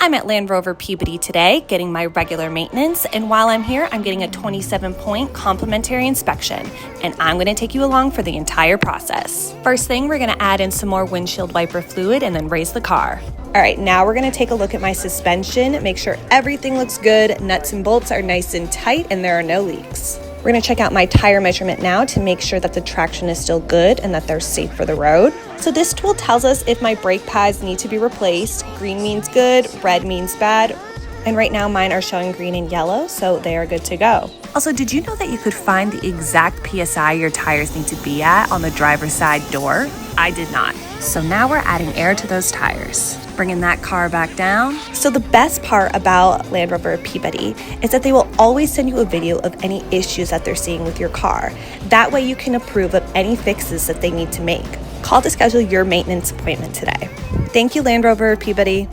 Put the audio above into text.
I'm at Land Rover Peabody today getting my regular maintenance, and while I'm here, I'm getting a 27-point complimentary inspection, and I'm going to take you along for the entire process. First thing, we're going to add in some more windshield wiper fluid and then raise the car. All right, now we're going to take a look at my suspension, make sure everything looks good, nuts and bolts are nice and tight, and there are no leaks. We're going to check out my tire measurement now to make sure that the traction is still good and that they're safe for the road. So this tool tells us if my brake pads need to be replaced. Green means good, red means bad, and right now mine are showing green and yellow, so they are good to go. Also, did you know that you could find the exact PSI your tires need to be at on the driver's side door? I did not. So now we're adding air to those tires. Bringing that car back down. So the best part about Land Rover Peabody is that they will always send you a video of any issues that they're seeing with your car. That way you can approve of any fixes that they need to make. Call to schedule your maintenance appointment today. Thank you, Land Rover Peabody.